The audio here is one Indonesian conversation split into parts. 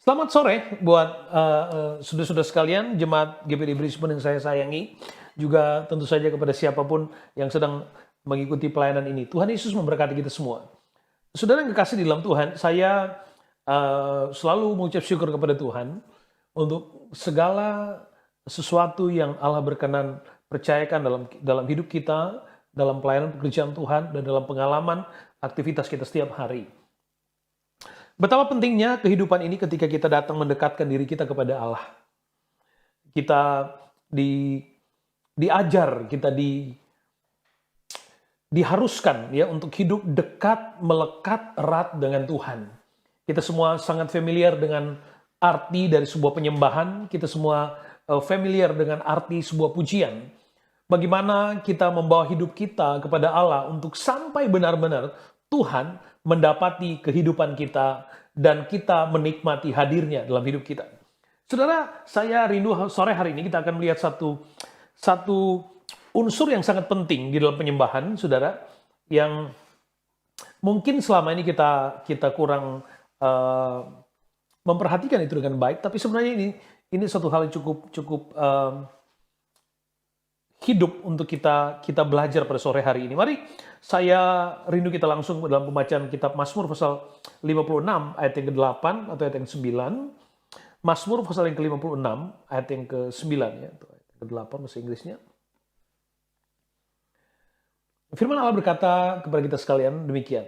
Selamat sore buat saudara-saudara sekalian, jemaat GPD Brisbane yang saya sayangi, juga tentu saja kepada siapapun yang sedang mengikuti pelayanan ini. Tuhan Yesus memberkati kita semua. Saudara yang kekasih di dalam Tuhan, saya selalu mengucap syukur kepada Tuhan untuk segala sesuatu yang Allah berkenan percayakan dalam hidup kita, dalam pelayanan pekerjaan Tuhan, dan dalam pengalaman aktivitas kita setiap hari. Betapa pentingnya kehidupan ini ketika kita datang mendekatkan diri kita kepada Allah. Kita diajar, diharuskan ya untuk hidup dekat, melekat erat dengan Tuhan. Kita semua sangat familiar dengan arti dari sebuah penyembahan, kita semua familiar dengan arti sebuah pujian. Bagaimana kita membawa hidup kita kepada Allah untuk sampai benar-benar Tuhan mendapati kehidupan kita dan kita menikmati hadirnya dalam hidup kita. Saudara, saya rindu sore hari ini kita akan melihat satu unsur yang sangat penting di dalam penyembahan, saudara, yang mungkin selama ini kita kurang memperhatikan itu dengan baik, tapi sebenarnya ini satu hal yang cukup hidup untuk kita belajar pada sore hari ini. Mari saya rindu kita langsung dalam pembacaan kitab Mazmur pasal 56 ayat yang ke-8 atau ayat yang ke-9. Mazmur pasal yang ke-56 ayat yang ke-9 ya, atau ayat yang ke-8 bahasa Inggrisnya. Firman Allah berkata kepada kita sekalian demikian.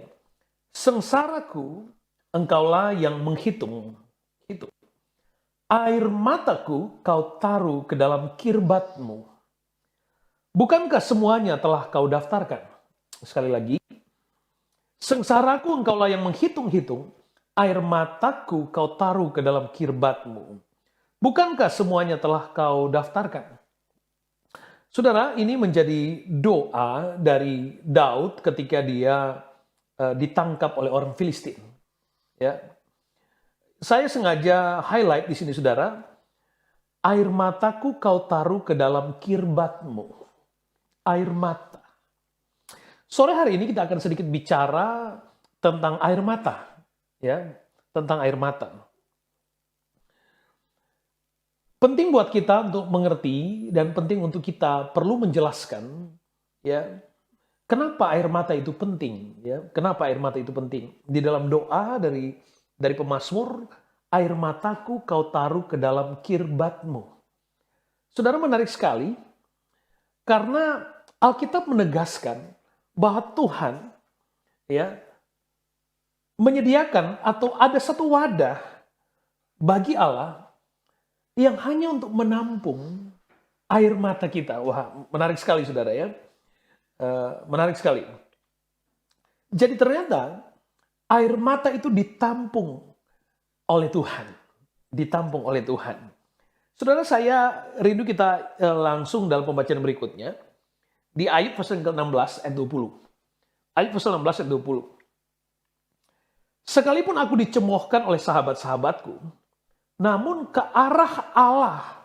Sengsaraku engkaulah yang menghitung. Air mataku kau taruh ke dalam kirbatmu. Bukankah semuanya telah kau daftarkan? Sekali lagi, sengsaraku engkaulah yang menghitung-hitung, air mataku kau taruh ke dalam kirbatmu. Bukankah semuanya telah kau daftarkan? Saudara, ini menjadi doa dari Daud ketika dia ditangkap oleh orang Filistin. Ya, saya sengaja highlight di sini, saudara. Air mataku kau taruh ke dalam kirbatmu. Air mata. Sore hari ini kita akan sedikit bicara tentang air mata, ya, tentang air mata. Penting buat kita untuk mengerti dan penting untuk kita perlu menjelaskan, ya, kenapa air mata itu penting, ya, kenapa air mata itu penting. Di dalam doa dari pemazmur, air mataku kau taruh ke dalam kirbatmu. Saudara, menarik sekali karena Alkitab menegaskan bahwa Tuhan ya menyediakan atau ada satu wadah bagi Allah yang hanya untuk menampung air mata kita. Wah, menarik sekali saudara ya. Menarik sekali. Jadi ternyata air mata itu ditampung oleh Tuhan. Ditampung oleh Tuhan. Saudara, saya rindu kita langsung dalam pembacaan berikutnya. Di Ayub pasal ke-16 ayat 20. Ayub pasal 16 ayat 20. Sekalipun aku dicemoohkan oleh sahabat-sahabatku, namun ke arah Allah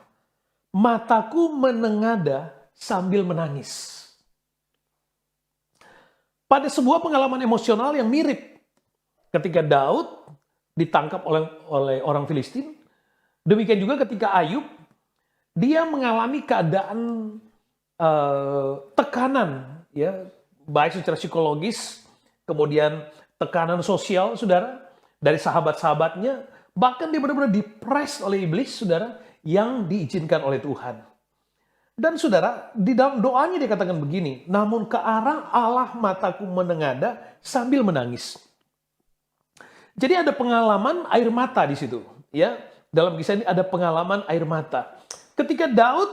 mataku menengada sambil menangis. Pada sebuah pengalaman emosional yang mirip ketika Daud ditangkap oleh orang Filistin, demikian juga ketika Ayub, dia mengalami keadaan tekanan, ya, baik secara psikologis, kemudian tekanan sosial, saudara, dari sahabat-sahabatnya, bahkan dia benar-benar dipres oleh iblis, saudara, yang diizinkan oleh Tuhan. Dan saudara, di dalam doanya dia katakan begini, namun ke arah Allah mataku menengada sambil menangis. Jadi ada pengalaman air mata di situ, ya. Dalam kisah ini ada pengalaman air mata. Ketika Daud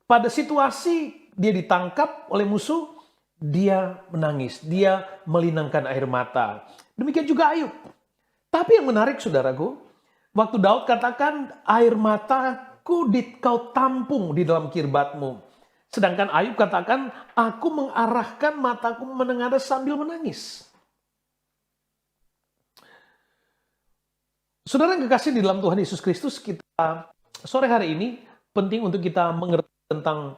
pada situasi dia ditangkap oleh musuh, dia menangis, dia melinangkan air mata. Demikian juga Ayub. Tapi yang menarik saudaraku, waktu Daud katakan air mataku kau tampung di dalam kirbatmu. Sedangkan Ayub katakan aku mengarahkan mataku menengada sambil menangis. Saudara yang kekasih di dalam Tuhan Yesus Kristus, kita sore hari ini penting untuk kita mengerti tentang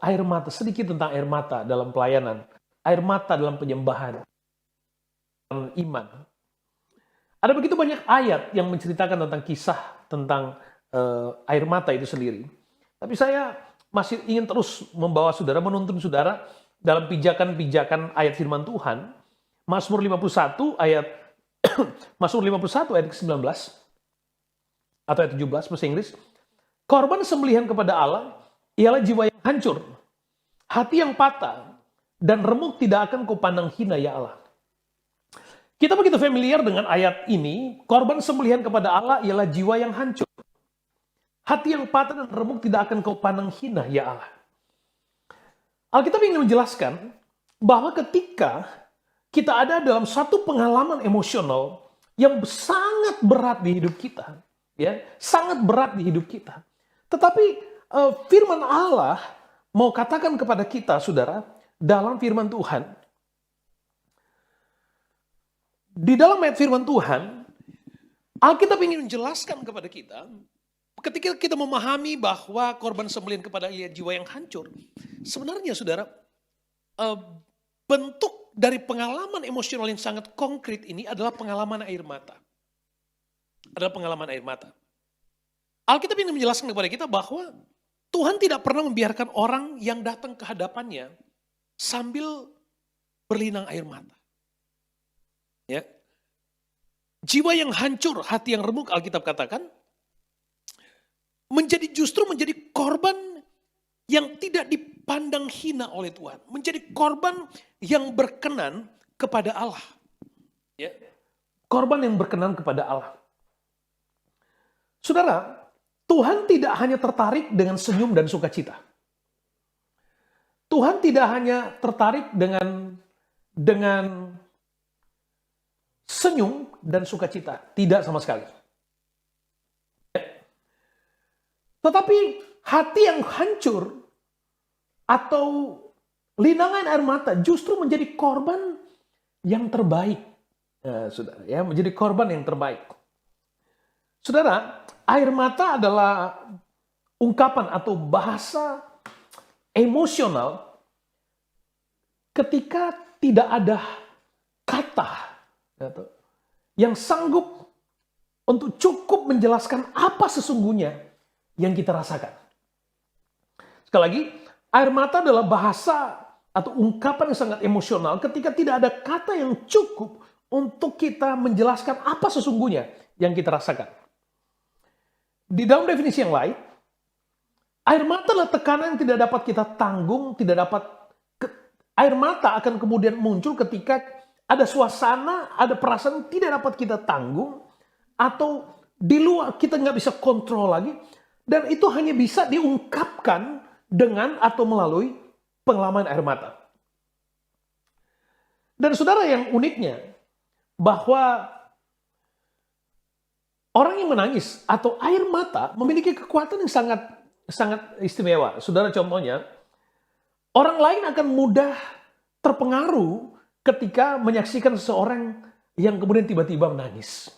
air mata, sedikit tentang air mata dalam pelayanan, air mata dalam penyembahan, dalam iman. Ada begitu banyak ayat yang menceritakan tentang kisah tentang air mata itu sendiri. Tapi saya masih ingin terus membawa saudara, menuntun saudara dalam pijakan-pijakan ayat firman Tuhan. Mazmur 51 ayat Mazmur 51 ayat ke-19 atau ayat 17 bahasa Inggris. Korban sembelihan kepada Allah ialah jiwa yang hancur, hati yang patah, dan remuk tidak akan kau pandang hina ya Allah. Kita begitu familiar dengan ayat ini, korban sembelihan kepada Allah ialah jiwa yang hancur. Hati yang patah dan remuk tidak akan kau pandang hina ya Allah. Alkitab ingin menjelaskan bahwa ketika kita ada dalam satu pengalaman emosional yang sangat berat di hidup kita, ya, sangat berat di hidup kita. Tetapi firman Allah mau katakan kepada kita, saudara, dalam firman Tuhan, di dalam ayat firman Tuhan, Alkitab ingin menjelaskan kepada kita, ketika kita memahami bahwa korban sembelihan kepada jiwa yang hancur, sebenarnya saudara, bentuk dari pengalaman emosional yang sangat konkret ini adalah pengalaman air mata. Adalah pengalaman air mata. Alkitab ingin menjelaskan kepada kita bahwa Tuhan tidak pernah membiarkan orang yang datang ke hadapannya sambil berlinang air mata. Ya. Jiwa yang hancur, hati yang remuk, Alkitab katakan, justru menjadi korban yang tidak dipandang hina oleh Tuhan. Menjadi korban yang berkenan kepada Allah. Ya. Korban yang berkenan kepada Allah. Saudara, Tuhan tidak hanya tertarik dengan senyum dan sukacita. Tuhan tidak hanya tertarik dengan senyum dan sukacita. Tidak sama sekali. Tetapi hati yang hancur atau linangan air mata justru menjadi korban yang terbaik. Saudara, ya, menjadi korban yang terbaik. Saudara, air mata adalah ungkapan atau bahasa emosional ketika tidak ada kata yang sanggup untuk cukup menjelaskan apa sesungguhnya yang kita rasakan. Sekali lagi, air mata adalah bahasa atau ungkapan yang sangat emosional ketika tidak ada kata yang cukup untuk kita menjelaskan apa sesungguhnya yang kita rasakan. Di dalam definisi yang lain, air mata adalah tekanan yang tidak dapat kita tanggung, air mata akan kemudian muncul ketika ada suasana, ada perasaan tidak dapat kita tanggung, atau di luar kita nggak bisa kontrol lagi, dan itu hanya bisa diungkapkan dengan atau melalui pengalaman air mata. Dan saudara, yang uniknya bahwa orang yang menangis atau air mata memiliki kekuatan yang sangat istimewa. Saudara, contohnya, orang lain akan mudah terpengaruh ketika menyaksikan seseorang yang kemudian tiba-tiba menangis.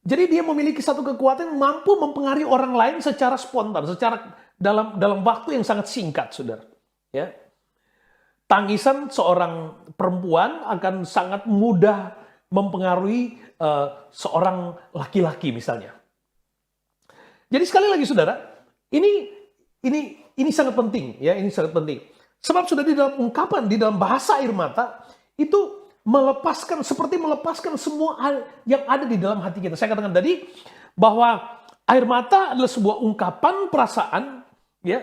Jadi dia memiliki satu kekuatan yang mampu mempengaruhi orang lain secara spontan, secara dalam waktu yang sangat singkat, saudara. Ya. Tangisan seorang perempuan akan sangat mudah mempengaruhi seorang laki-laki misalnya. Jadi sekali lagi, saudara, ini sangat penting, ya, ini sangat penting. Sebab sudah di dalam ungkapan, di dalam bahasa air mata, itu seperti melepaskan semua hal yang ada di dalam hati kita. Saya katakan tadi bahwa air mata adalah sebuah ungkapan perasaan, ya,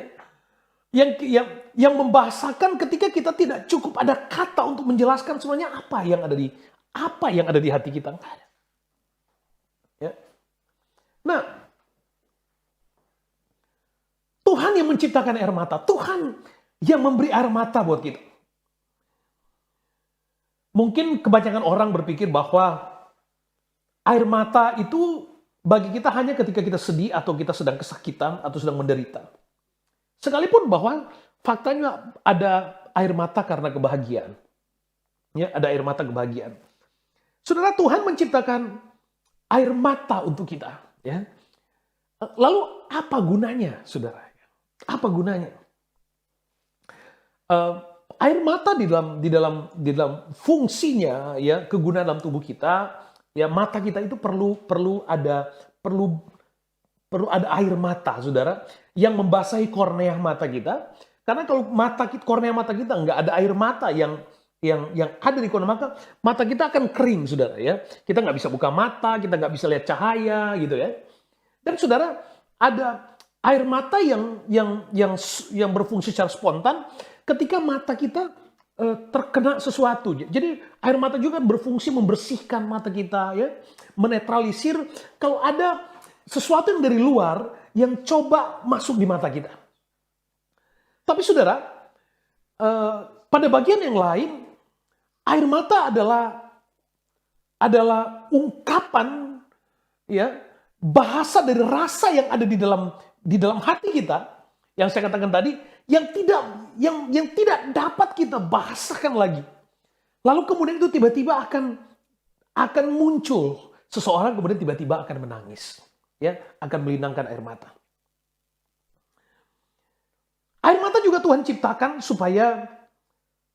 yang membahasakan ketika kita tidak cukup ada kata untuk menjelaskan semuanya apa yang ada di hati kita. Nggak ada. Ya. Nah, Tuhan yang menciptakan air mata, Tuhan yang memberi air mata buat kita. Mungkin kebanyakan orang berpikir bahwa air mata itu bagi kita hanya ketika kita sedih atau kita sedang kesakitan atau sedang menderita. Sekalipun bahwa faktanya ada air mata karena kebahagiaan. Ya, ada air mata kebahagiaan. Saudara, Tuhan menciptakan air mata untuk kita. Ya. Lalu apa gunanya, saudara? Apa gunanya? Air mata di dalam fungsinya, ya, kegunaan dalam tubuh kita Ya, mata kita itu perlu perlu ada air mata, saudara, yang membasahi kornea mata kita. Karena kalau kornea mata kita nggak ada air mata yang ada di kornea mata kita akan kering, saudara ya. Kita nggak bisa buka mata, kita nggak bisa lihat cahaya, gitu ya. Dan saudara, ada air mata yang berfungsi secara spontan ketika mata kita terkena sesuatu. Jadi air mata juga berfungsi membersihkan mata kita, ya, menetralisir kalau ada sesuatu yang dari luar yang coba masuk di mata kita. Tapi saudara, pada bagian yang lain, air mata adalah ungkapan, ya, bahasa dari rasa yang ada di dalam hati kita, yang saya katakan tadi, yang tidak dapat kita bahasakan lagi. Lalu kemudian itu tiba-tiba akan muncul seseorang, kemudian tiba-tiba akan menangis, ya, akan melinangkan air mata. Air mata juga Tuhan ciptakan supaya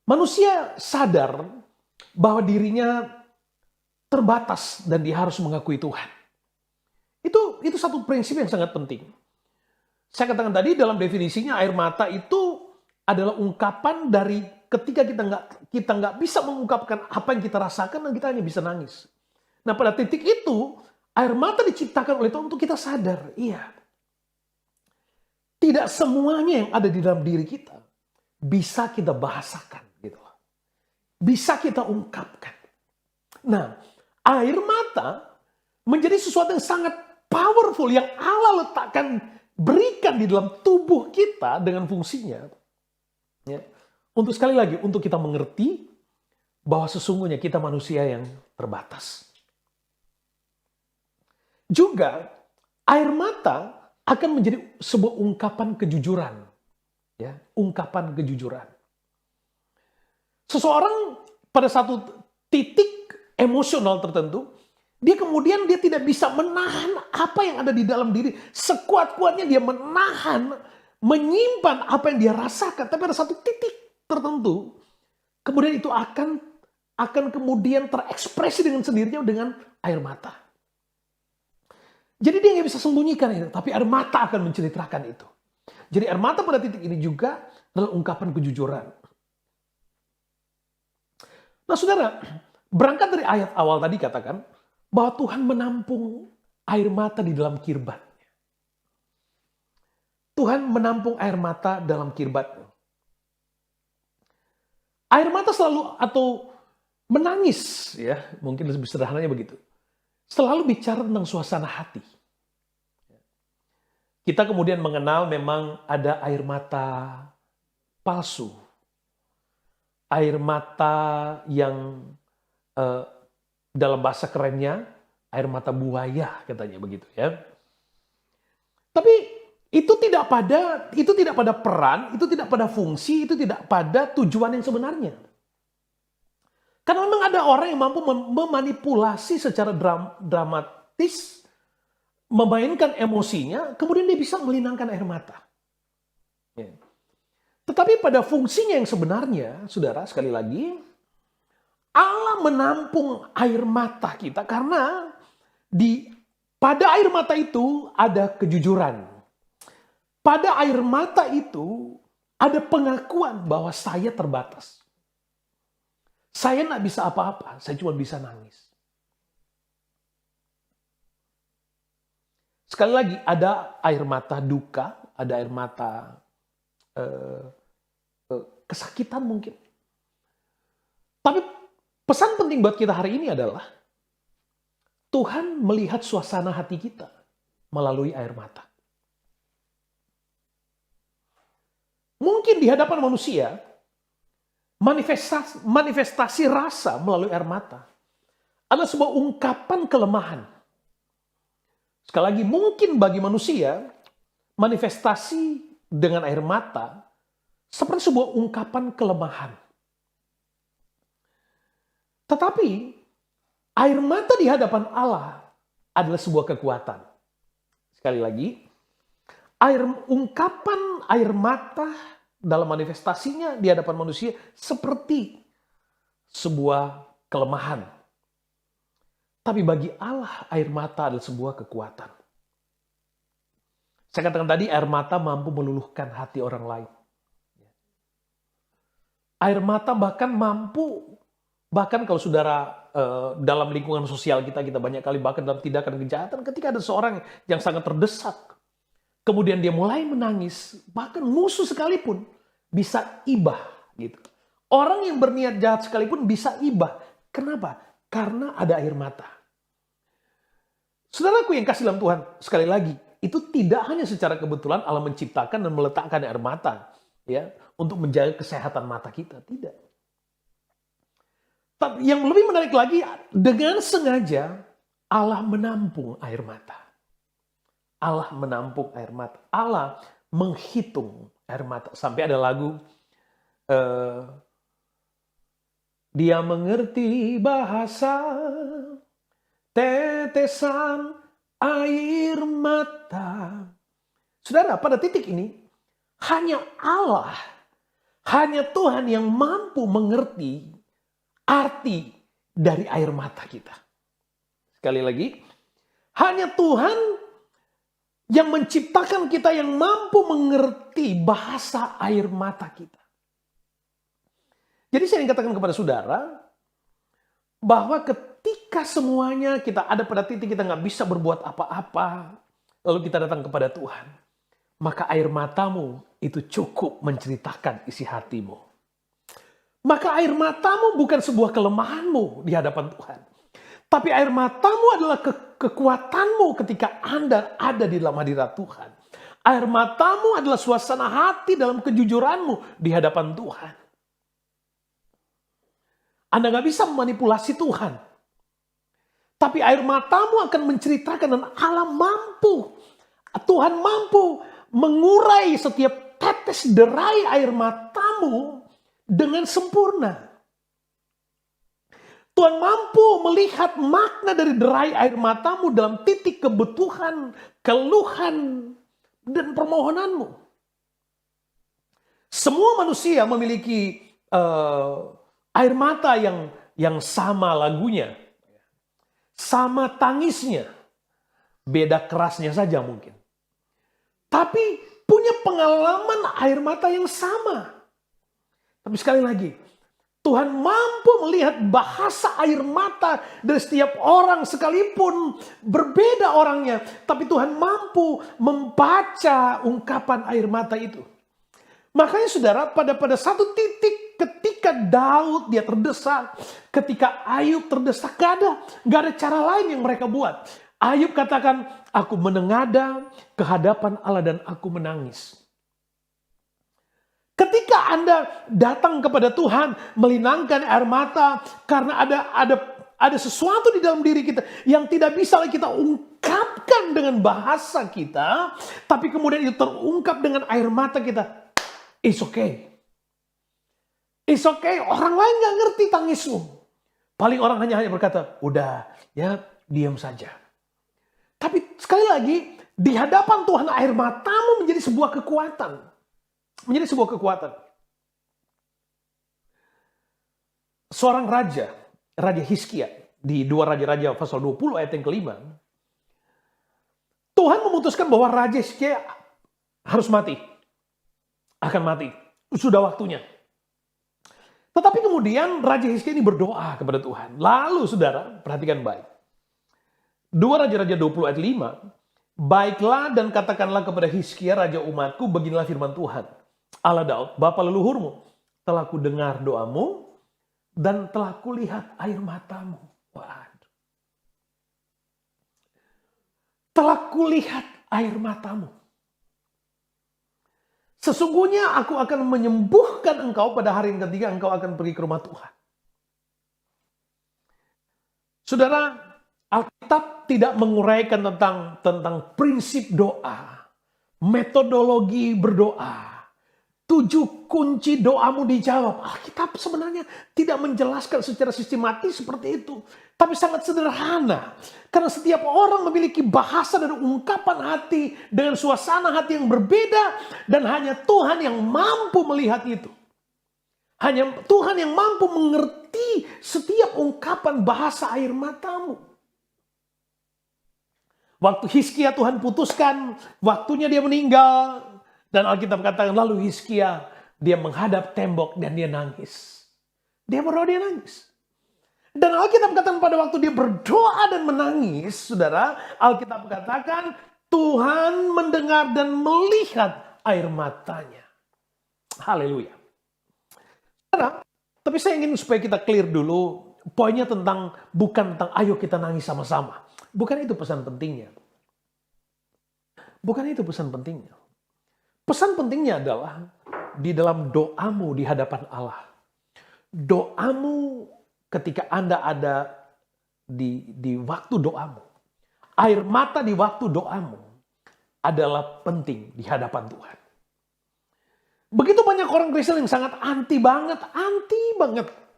manusia sadar bahwa dirinya terbatas dan dia harus mengakui Tuhan. Itu satu prinsip yang sangat penting. Saya katakan tadi dalam definisinya, air mata itu adalah ungkapan dari ketika kita nggak bisa mengungkapkan apa yang kita rasakan dan kita hanya bisa nangis. Nah, pada titik itu air mata diciptakan oleh Tuhan untuk kita sadar, iya, tidak semuanya yang ada di dalam diri kita bisa kita bahasakan, gitu, bisa kita ungkapkan. Nah, air mata menjadi sesuatu yang sangat powerful yang Allah letakkan, berikan di dalam tubuh kita dengan fungsinya, ya, untuk sekali lagi untuk kita mengerti bahwa sesungguhnya kita manusia yang terbatas. Juga air mata akan menjadi sebuah ungkapan kejujuran, ya, ungkapan kejujuran. Seseorang pada satu titik emosional tertentu, dia tidak bisa menahan apa yang ada di dalam diri. Sekuat-kuatnya dia menahan, menyimpan apa yang dia rasakan. Tapi pada satu titik tertentu, kemudian itu akan kemudian terekspresi dengan sendirinya dengan air mata. Jadi dia nggak bisa sembunyikan itu, tapi air mata akan menceritakan itu. Jadi air mata pada titik ini juga adalah ungkapan kejujuran. Nah, saudara, berangkat dari ayat awal tadi katakan bahwa Tuhan menampung air mata di dalam kirbatnya. Tuhan menampung air mata dalam kirbatnya. Air mata selalu, atau menangis, ya, mungkin lebih sederhananya begitu, selalu bicara tentang suasana hati. Kita kemudian mengenal memang ada air mata palsu. Air mata yang dalam bahasa kerennya air mata buaya, katanya begitu, ya. Tapi itu tidak pada peran, itu tidak pada fungsi, itu tidak pada tujuan yang sebenarnya. Karena memang ada orang yang mampu memanipulasi secara dramatis, memainkan emosinya, kemudian dia bisa melinangkan air mata. Ya. Tetapi pada fungsinya yang sebenarnya, saudara, sekali lagi, Allah menampung air mata kita karena pada air mata itu ada kejujuran. Pada air mata itu ada pengakuan bahwa saya terbatas. Saya nggak bisa apa-apa, saya cuma bisa nangis. Sekali lagi, ada air mata duka, ada air mata kesakitan mungkin. Tapi pesan penting buat kita hari ini adalah Tuhan melihat suasana hati kita melalui air mata. Mungkin di hadapan manusia, manifestasi rasa melalui air mata adalah sebuah ungkapan kelemahan. Sekali lagi, mungkin bagi manusia, manifestasi dengan air mata seperti sebuah ungkapan kelemahan. Tetapi, air mata di hadapan Allah adalah sebuah kekuatan. Sekali lagi, ungkapan air mata dalam manifestasinya di hadapan manusia seperti sebuah kelemahan. Tapi bagi Allah, air mata adalah sebuah kekuatan. Saya katakan tadi, air mata mampu meluluhkan hati orang lain. Air mata bahkan mampu, bahkan kalau saudara dalam lingkungan sosial kita banyak kali bahkan dalam tindakan kejahatan, ketika ada seorang yang sangat terdesak, kemudian dia mulai menangis, bahkan musuh sekalipun bisa ibah gitu. Orang yang berniat jahat sekalipun bisa ibah. Kenapa? Karena ada air mata. Saudaraku yang kasih dalam Tuhan, sekali lagi, itu tidak hanya secara kebetulan Allah menciptakan dan meletakkan air mata ya untuk menjaga kesehatan mata kita, tidak. Tapi yang lebih menarik lagi, dengan sengaja Allah menampung air mata. Allah menampung air mata. Allah menghitung air mata. Sampai ada lagu, dia mengerti bahasa tetesan air mata. Saudara, pada titik ini, hanya Allah, hanya Tuhan yang mampu mengerti arti dari air mata kita. Sekali lagi, hanya Tuhan yang menciptakan kita yang mampu mengerti bahasa air mata kita. Jadi saya ingin katakan kepada saudara, bahwa ketika semuanya kita ada pada titik kita nggak bisa berbuat apa-apa, lalu kita datang kepada Tuhan, maka air matamu itu cukup menceritakan isi hatimu. Maka air matamu bukan sebuah kelemahanmu di hadapan Tuhan. Tapi air matamu adalah kekuatanmu ketika Anda ada di dalam hadirat Tuhan. Air matamu adalah suasana hati dalam kejujuranmu di hadapan Tuhan. Anda gak bisa memanipulasi Tuhan. Tapi air matamu akan menceritakan dan Allah mampu. Tuhan mampu mengurai setiap tetes derai air matamu dengan sempurna. Tuhan mampu melihat makna dari derai air matamu dalam titik kebutuhan, keluhan, dan permohonanmu. Semua manusia memiliki air mata yang sama lagunya, sama tangisnya, beda kerasnya saja mungkin. Tapi punya pengalaman air mata yang sama. Tapi sekali lagi, Tuhan mampu melihat bahasa air mata dari setiap orang sekalipun berbeda orangnya. Tapi Tuhan mampu membaca ungkapan air mata itu. Makanya saudara, pada satu titik ketika Daud dia terdesak, ketika Ayub terdesak, gak ada cara lain yang mereka buat. Ayub katakan, aku menengadah ke hadapan Allah dan aku menangis. Ketika Anda datang kepada Tuhan, melinangkan air mata karena ada sesuatu di dalam diri kita yang tidak bisa kita ungkapkan dengan bahasa kita, tapi kemudian itu terungkap dengan air mata kita. It's okay. It's okay. Orang lain gak ngerti tangismu. Paling orang hanya berkata, udah ya diam saja. Tapi sekali lagi, di hadapan Tuhan air matamu menjadi sebuah kekuatan. Menjadi sebuah kekuatan. Seorang raja, Raja Hizkia, di 2 Raja-Raja pasal 20 ayat yang kelima, Tuhan memutuskan bahwa Raja Hizkia harus mati. Akan mati. Sudah waktunya. Tetapi kemudian Raja Hizkia ini berdoa kepada Tuhan. Lalu saudara, perhatikan baik. 2 Raja-Raja 20 ayat 5, baiklah dan katakanlah kepada Hizkia, raja umatku, beginilah firman Tuhan. Allah Daud, bapa leluhurmu, telah ku dengar doamu dan telah kulihat air matamu. Waduh. Telah kulihat air matamu. Sesungguhnya aku akan menyembuhkan engkau pada hari yang ketiga engkau akan pergi ke rumah Tuhan. Saudara, Alkitab tidak menguraikan tentang prinsip doa, metodologi berdoa, 7 kunci doamu dijawab. Alkitab sebenarnya tidak menjelaskan secara sistematis seperti itu. Tapi sangat sederhana. Karena setiap orang memiliki bahasa dan ungkapan hati dengan suasana hati yang berbeda. Dan hanya Tuhan yang mampu melihat itu. Hanya Tuhan yang mampu mengerti setiap ungkapan bahasa air matamu. Waktu Hizkia Tuhan putuskan, waktunya dia meninggal. Dan Alkitab katakan lalu Hizkia dia menghadap tembok dan dia nangis. Dia berdoa, dia nangis. Dan Alkitab katakan pada waktu dia berdoa dan menangis, saudara, Alkitab katakan Tuhan mendengar dan melihat air matanya. Haleluya. Saudara, tapi saya ingin supaya kita clear dulu, poinnya bukan tentang ayo kita nangis sama-sama. Bukan itu pesan pentingnya. Bukan itu pesan pentingnya. Pesan pentingnya adalah di dalam doamu di hadapan Allah. Doamu ketika Anda ada di waktu doamu. Air mata di waktu doamu adalah penting di hadapan Tuhan. Begitu banyak orang Kristen yang sangat anti banget.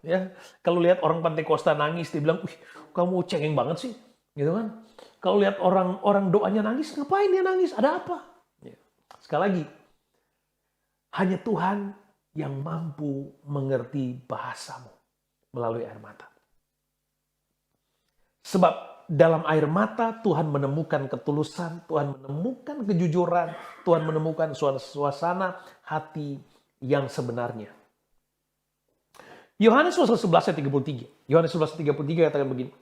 Ya, kalau lihat orang Pantai Kosta nangis, dia bilang, "Wih, kamu cengeng banget sih." Gitu kan? Kalau lihat orang doanya nangis, ngapain dia nangis? Ada apa? Ya. Sekali lagi, hanya Tuhan yang mampu mengerti bahasamu melalui air mata. Sebab dalam air mata Tuhan menemukan ketulusan, Tuhan menemukan kejujuran, Tuhan menemukan suasana hati yang sebenarnya. Yohanes pasal 11 ayat 33. Yohanes 11 ayat 33 katakan begini.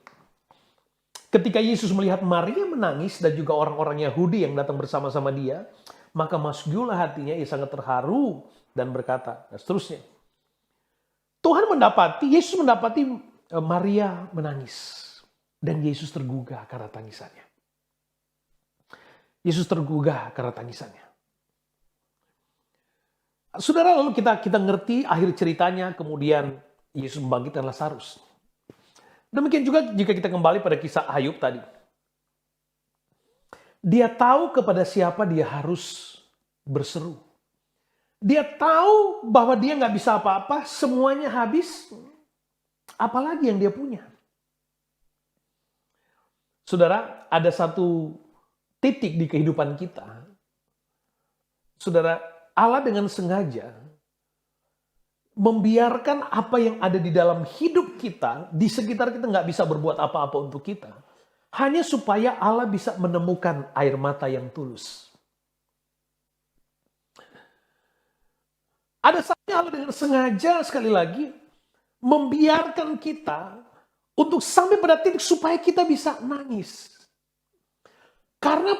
Ketika Yesus melihat Maria menangis dan juga orang-orang Yahudi yang datang bersama-sama dia, maka masuklah hatinya, ia sangat terharu dan berkata, dan seterusnya. Yesus mendapati Maria menangis. Dan Yesus tergugah karena tangisannya. Yesus tergugah karena tangisannya. Saudara, lalu kita ngerti akhir ceritanya, kemudian Yesus membangkitkan Lazarus. Demikian juga jika kita kembali pada kisah Ayub tadi. Dia tahu kepada siapa dia harus berseru. Dia tahu bahwa dia nggak bisa apa-apa, semuanya habis. Apalagi yang dia punya. Saudara, ada satu titik di kehidupan kita. Saudara, Allah dengan sengaja membiarkan apa yang ada di dalam hidup kita, di sekitar kita nggak bisa berbuat apa-apa untuk kita. Hanya supaya Allah bisa menemukan air mata yang tulus. Ada saatnya Allah dengan sengaja sekali lagi membiarkan kita untuk sampai pada titik supaya kita bisa nangis. Karena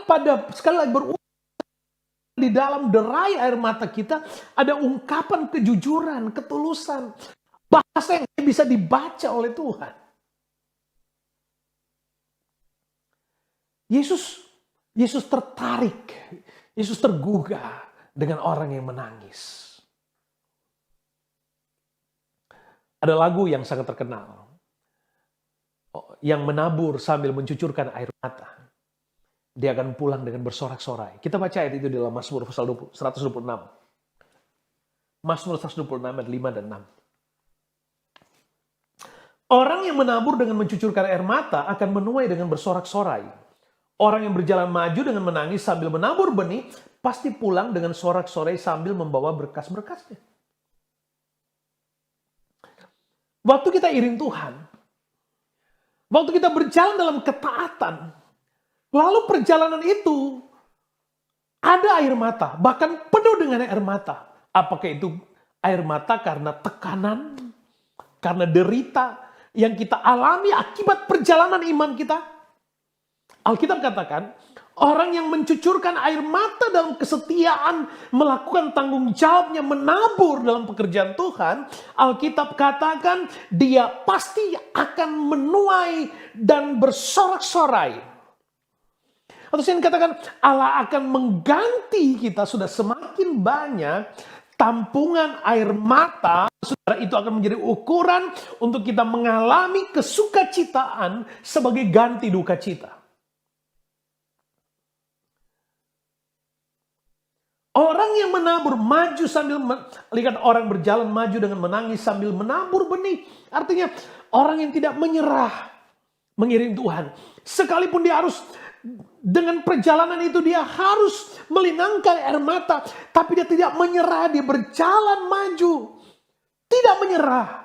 sekali lagi di dalam derai air mata kita ada ungkapan kejujuran, ketulusan. Bahasa yang bisa dibaca oleh Tuhan. Yesus tertarik. Yesus tergugah dengan orang yang menangis. Ada lagu yang sangat terkenal. Yang menabur sambil mencucurkan air mata. Dia akan pulang dengan bersorak-sorai. Kita baca ayat itu di dalam Mazmur pasal 126. Mazmur 126 ayat 5 dan 6. Orang yang menabur dengan mencucurkan air mata akan menuai dengan bersorak-sorai. Orang yang berjalan maju dengan menangis sambil menabur benih pasti pulang dengan sorak-sorai sambil membawa berkas-berkasnya. Waktu kita iring Tuhan, waktu kita berjalan dalam ketaatan, lalu perjalanan itu ada air mata, bahkan penuh dengan air mata. Apakah itu air mata karena tekanan, karena derita yang kita alami akibat perjalanan iman kita? Alkitab katakan, orang yang mencucurkan air mata dalam kesetiaan, melakukan tanggung jawabnya, menabur dalam pekerjaan Tuhan, Alkitab katakan dia pasti akan menuai dan bersorak-sorai. Atau saya katakan Allah akan mengganti kita sudah semakin banyak tampungan air mata. Saudara, itu akan menjadi ukuran untuk kita mengalami kesukacitaan sebagai ganti duka cita. Orang yang menabur maju sambil lihat orang berjalan maju dengan menangis sambil menabur benih. Artinya orang yang tidak menyerah mengiring Tuhan. Sekalipun dia harus dengan perjalanan itu dia harus melinangkan air mata. Tapi dia tidak menyerah, dia berjalan maju. Tidak menyerah.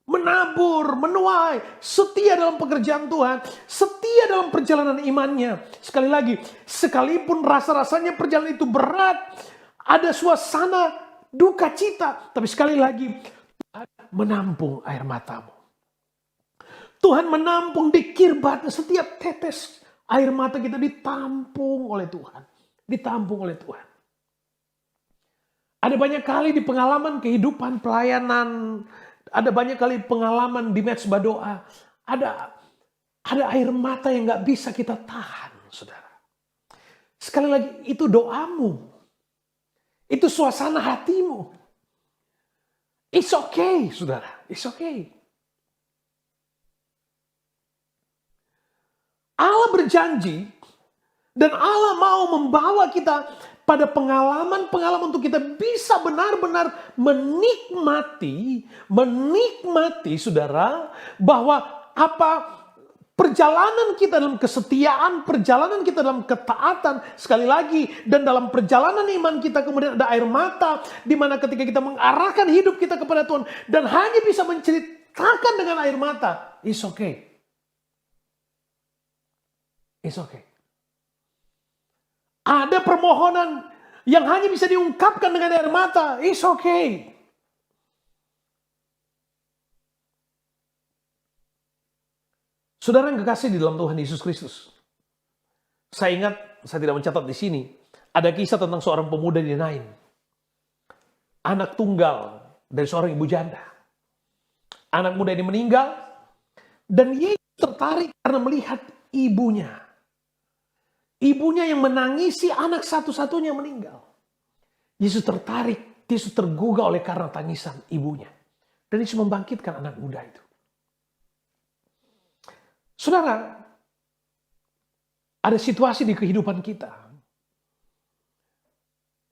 menabur, menuai, setia dalam pekerjaan Tuhan, setia dalam perjalanan imannya. Sekali lagi, sekalipun rasa-rasanya perjalanan itu berat, ada suasana duka cita, tapi sekali lagi, Tuhan menampung air matamu. Tuhan menampung di kirbatnya, setiap tetes air mata kita ditampung oleh Tuhan. Ditampung oleh Tuhan. Ada banyak kali di pengalaman kehidupan pelayanan, ada banyak kali pengalaman di mezbah doa, ada air mata yang gak bisa kita tahan, saudara. Sekali lagi, itu doamu. Itu suasana hatimu. It's okay, saudara. It's okay. Allah berjanji dan Allah mau membawa kita pada pengalaman-pengalaman untuk kita bisa benar-benar menikmati saudara, bahwa perjalanan kita dalam kesetiaan, perjalanan kita dalam ketaatan, sekali lagi, dan dalam perjalanan iman kita kemudian ada air mata, di mana ketika kita mengarahkan hidup kita kepada Tuhan dan hanya bisa menceritakan dengan air mata, it's okay. It's okay. Ada permohonan yang hanya bisa diungkapkan dengan air mata. It's okay. Saudara yang kekasih di dalam Tuhan Yesus Kristus. Saya ingat, saya tidak mencatat di sini, ada kisah tentang seorang pemuda di Nain. Anak tunggal dari seorang ibu janda. Anak muda ini meninggal dan Yesus tertarik karena melihat ibunya. Ibunya yang menangisi anak satu-satunya meninggal. Yesus tertarik, Yesus tergugah oleh karena tangisan ibunya. Dan Yesus membangkitkan anak muda itu. Saudara, ada situasi di kehidupan kita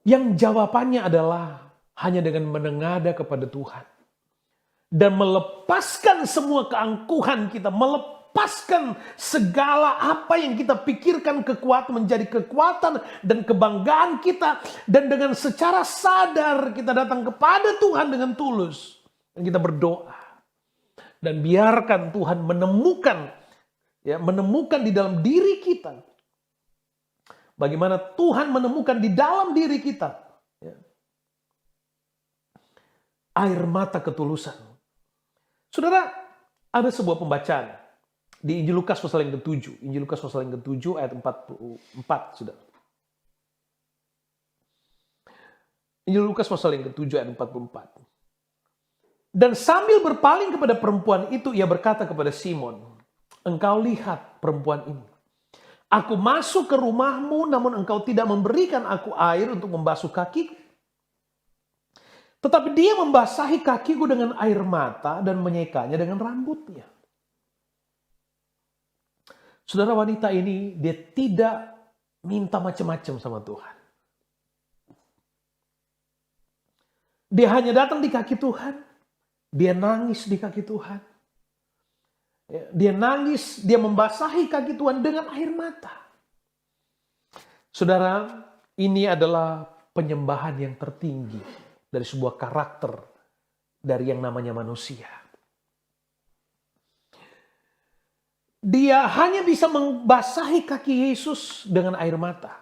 yang jawabannya adalah hanya dengan menengadah kepada Tuhan. Dan melepaskan semua keangkuhan kita, melepaskan segala apa yang kita pikirkan kekuatan menjadi kekuatan dan kebanggaan kita. Dan dengan secara sadar kita datang kepada Tuhan dengan tulus. Dan kita berdoa. Dan biarkan Tuhan menemukan di dalam diri kita. Bagaimana Tuhan menemukan di dalam diri kita. Air mata ketulusan. Saudara, ada sebuah pembacaan. Di Injil Lukas pasal yang ke-7. Injil Lukas pasal yang ke-7 ayat 44, saudara. Injil Lukas pasal yang ke-7 ayat 44. Dan sambil berpaling kepada perempuan itu, ia berkata kepada Simon, engkau lihat perempuan ini. Aku masuk ke rumahmu, namun engkau tidak memberikan aku air untuk membasuh kakiku. Tetapi dia membasahi kakiku dengan air mata dan menyekanya dengan rambutnya. Saudara, wanita ini, dia tidak minta macam-macam sama Tuhan. Dia hanya datang di kaki Tuhan. Dia nangis di kaki Tuhan. Dia nangis, dia membasahi kaki Tuhan dengan air mata. Saudara, ini adalah penyembahan yang tertinggi dari sebuah karakter dari yang namanya manusia. Dia hanya bisa membasahi kaki Yesus dengan air mata.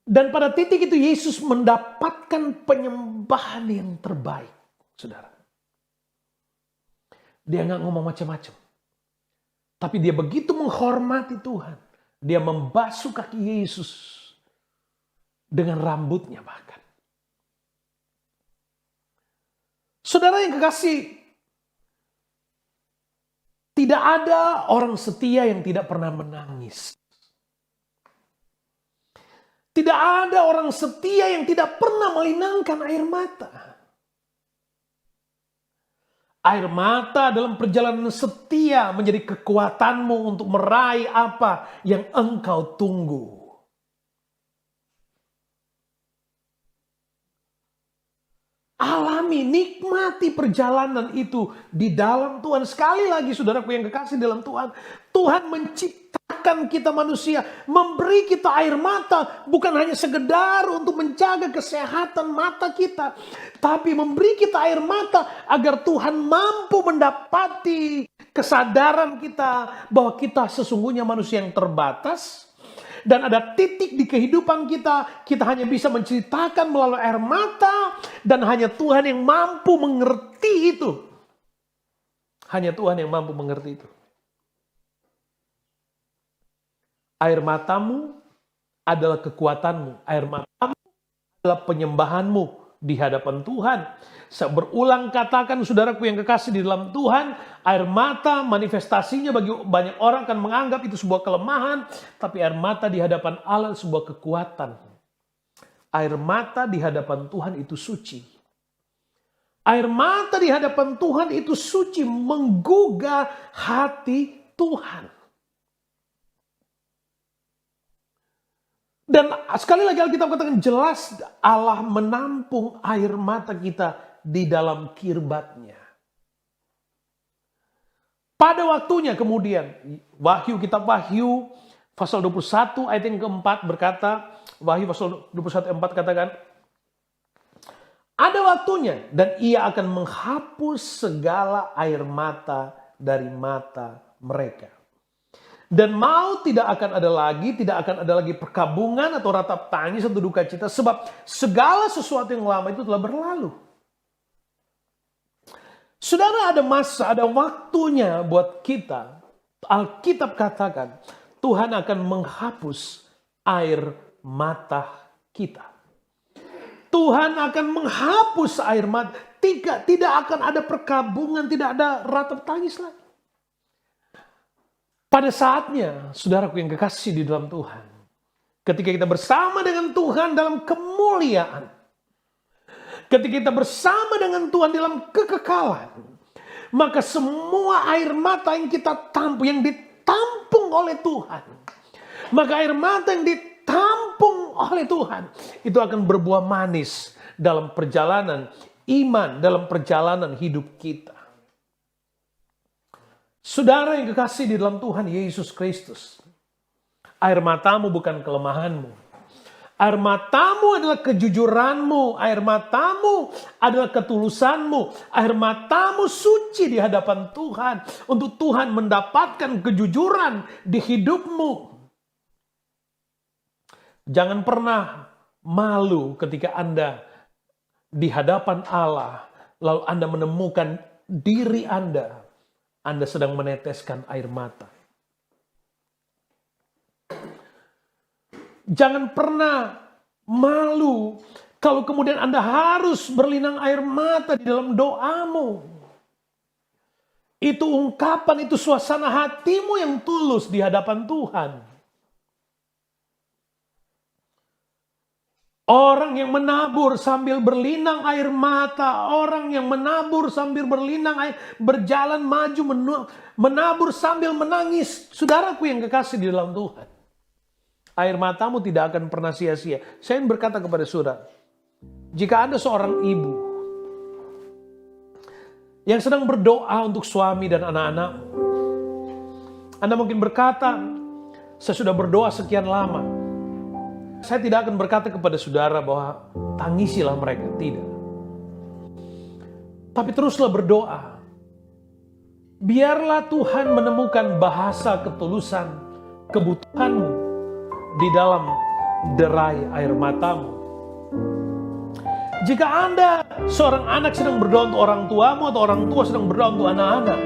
Dan pada titik itu Yesus mendapatkan penyembahan yang terbaik, saudara. Dia nggak ngomong macam-macam. Tapi dia begitu menghormati Tuhan. Dia membasuh kaki Yesus dengan rambutnya bahkan. Saudara yang kekasih, tidak ada orang setia yang tidak pernah menangis. Tidak ada orang setia yang tidak pernah melinangkan air mata. Air mata dalam perjalanan setia menjadi kekuatanmu untuk meraih apa yang engkau tunggu. Alami, nikmati perjalanan itu di dalam Tuhan. Sekali lagi saudaraku yang kekasih dalam Tuhan. Tuhan menciptakan menciptakan kita manusia, memberi kita air mata, bukan hanya sekedar untuk menjaga kesehatan mata kita, tapi memberi kita air mata agar Tuhan mampu mendapati kesadaran kita bahwa kita sesungguhnya manusia yang terbatas. Dan ada titik di kehidupan kita, kita hanya bisa menceritakan melalui air mata, dan hanya Tuhan yang mampu mengerti itu. Hanya Tuhan yang mampu mengerti itu. Air matamu adalah kekuatanmu. Air matamu adalah penyembahanmu di hadapan Tuhan. Saya berulang katakan, saudaraku yang kekasih di dalam Tuhan, air mata manifestasinya bagi banyak orang akan menganggap itu sebuah kelemahan, tapi air mata di hadapan Allah sebuah kekuatan. Air mata di hadapan Tuhan itu suci. Air mata di hadapan Tuhan itu suci, menggugah hati Tuhan. Dan sekali lagi Alkitab katakan jelas, Allah menampung air mata kita di dalam kirbatnya. Pada waktunya kemudian, kitab Wahyu pasal 21 ayat yang keempat berkata, Wahyu pasal 21 ayat 4 katakan, ada waktunya dan ia akan menghapus segala air mata dari mata mereka. Dan maut tidak akan ada lagi perkabungan atau ratap tangis atau duka cita, sebab segala sesuatu yang lama itu telah berlalu. Saudara, ada masa, ada waktunya buat kita. Alkitab katakan Tuhan akan menghapus air mata kita. Tuhan akan menghapus air mata. Tidak akan ada perkabungan, tidak ada ratap tangis lagi. Pada saatnya, saudaraku yang kekasih di dalam Tuhan, ketika kita bersama dengan Tuhan dalam kemuliaan, ketika kita bersama dengan Tuhan dalam kekekalan, maka semua air mata yang kita tampung, yang ditampung oleh Tuhan, maka air mata yang ditampung oleh Tuhan, itu akan berbuah manis dalam perjalanan iman, dalam perjalanan hidup kita. Saudara yang kekasih di dalam Tuhan Yesus Kristus, air matamu bukan kelemahanmu. Air matamu adalah kejujuranmu, air matamu adalah ketulusanmu, air matamu suci di hadapan Tuhan, untuk Tuhan mendapatkan kejujuran di hidupmu. Jangan pernah malu ketika Anda di hadapan Allah, lalu Anda menemukan diri Anda sedang meneteskan air mata. Jangan pernah malu kalau kemudian Anda harus berlinang air mata di dalam doamu. Itu ungkapan, itu suasana hatimu yang tulus di hadapan Tuhan. Orang yang menabur sambil berlinang air mata, orang yang menabur sambil berlinang air, berjalan maju, menabur sambil menangis. Saudaraku yang kekasih di dalam Tuhan, air matamu tidak akan pernah sia-sia. Saya ingin berkata kepada saudara, jika Anda seorang ibu yang sedang berdoa untuk suami dan anak-anak, Anda mungkin berkata, saya sudah berdoa sekian lama. Saya tidak akan berkata kepada saudara bahwa tangisilah mereka, tidak. Tapi teruslah berdoa. Biarlah Tuhan menemukan bahasa ketulusan, kebutuhanmu di dalam derai air matamu. Jika Anda seorang anak sedang berdoa untuk orang tuamu, atau orang tua sedang berdoa untuk anak-anak,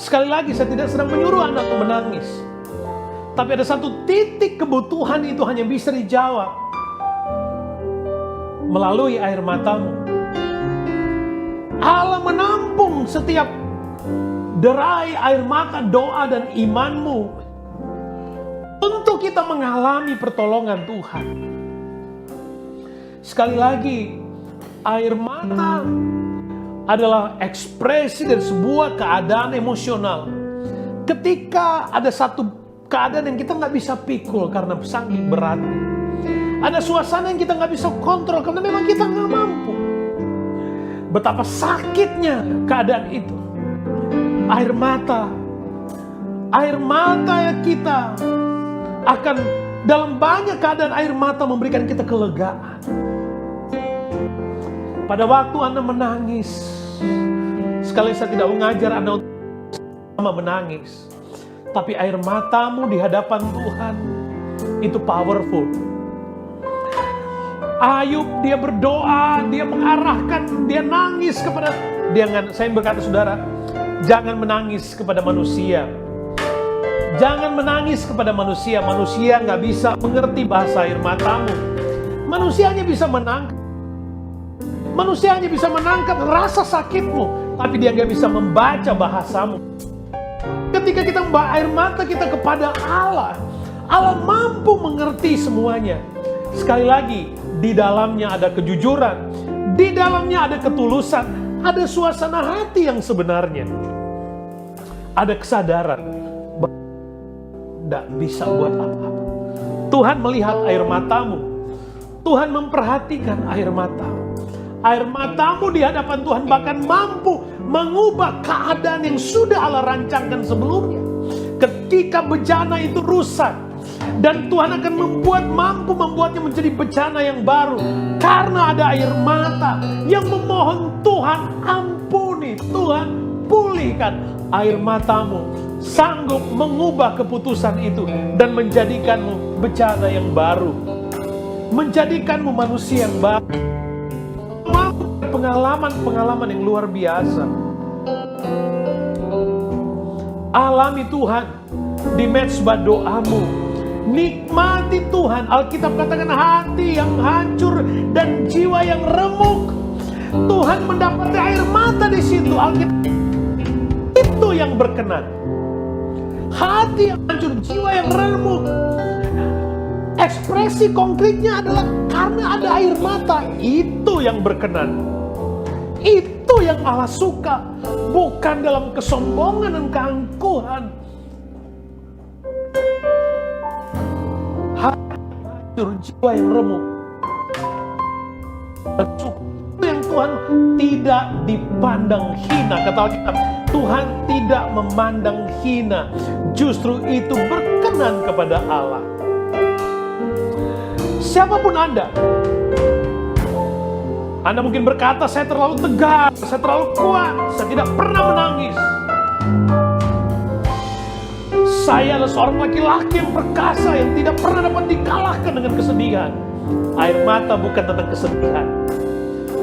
sekali lagi saya tidak sedang menyuruh Anda untuk menangis. Tapi ada satu titik kebutuhan itu hanya bisa dijawab melalui air matamu. Allah menampung setiap derai air mata, doa dan imanmu untuk kita mengalami pertolongan Tuhan. Sekali lagi, air mata adalah ekspresi dari sebuah keadaan emosional. Ketika ada satu keadaan yang kita nggak bisa pikul karena saking beratnya. Ada suasana yang kita nggak bisa kontrol karena memang kita nggak mampu. Betapa sakitnya keadaan itu. Air mata Air mata kita akan, dalam banyak keadaan air mata memberikan kita kelegaan. Pada waktu Anda menangis, sekali saya tidak mengajar Anda untuk menangis, tapi air matamu di hadapan Tuhan itu powerful. Ayub, dia berdoa, dia mengarahkan, dia nangis kepada, saya berkata saudara, jangan menangis kepada manusia. Jangan menangis kepada manusia. Manusia nggak bisa mengerti bahasa air matamu. Manusia hanya bisa menangkap rasa sakitmu, tapi dia nggak bisa membaca bahasamu. Ketika kita membawa air mata kita kepada Allah, Allah mampu mengerti semuanya. Sekali lagi, di dalamnya ada kejujuran, di dalamnya ada ketulusan, ada suasana hati yang sebenarnya, ada kesadaran bahwa tidak bisa buat apa-apa. Tuhan melihat air matamu, Tuhan memperhatikan air matamu. Air matamu di hadapan Tuhan bahkan mampu mengubah keadaan yang sudah Allah rancangkan sebelumnya. Ketika bencana itu rusak, dan Tuhan akan mampu membuatnya menjadi bencana yang baru. Karena ada air mata yang memohon Tuhan ampuni, Tuhan pulihkan. Air matamu sanggup mengubah keputusan itu dan menjadikanmu bencana yang baru. Menjadikanmu manusia yang baru. Pengalaman-pengalaman yang luar biasa. Alami Tuhan di mezbah doamu. Nikmati Tuhan. Alkitab katakan hati yang hancur dan jiwa yang remuk, Tuhan mendapati air mata di situ. Alkitab itu yang berkenan. Hati yang hancur, jiwa yang remuk. Ekspresi konkretnya adalah karena ada air mata. Itu yang berkenan. Itu yang Allah suka. Bukan dalam kesombongan dan keangkuhan. Hancur, jiwa yang remuk. Itu yang Tuhan tidak dipandang hina. Kata Alkitab, Tuhan tidak memandang hina. Justru itu berkenan kepada Allah. Siapapun Anda mungkin berkata, saya terlalu tegar, saya terlalu kuat, saya tidak pernah menangis. Saya adalah seorang laki-laki yang perkasa, yang tidak pernah dapat dikalahkan dengan kesedihan. Air mata bukan tentang kesedihan.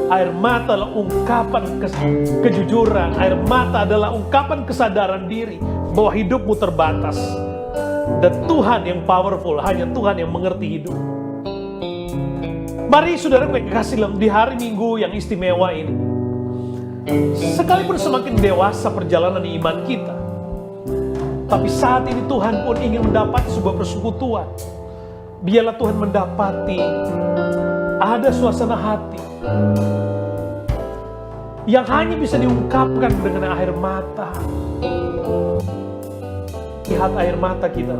Air mata adalah ungkapan kejujuran. Air mata adalah ungkapan kesadaran diri bahwa hidupmu terbatas. Dan Tuhan yang powerful, hanya Tuhan yang mengerti hidup. Mari saudaraku yang kekasih di hari Minggu yang istimewa ini, sekalipun semakin dewasa perjalanan iman kita, tapi saat ini Tuhan pun ingin mendapat sebuah persekutuan. Biarlah Tuhan mendapati ada suasana hati yang hanya bisa diungkapkan dengan air mata. Lihat air mata kita.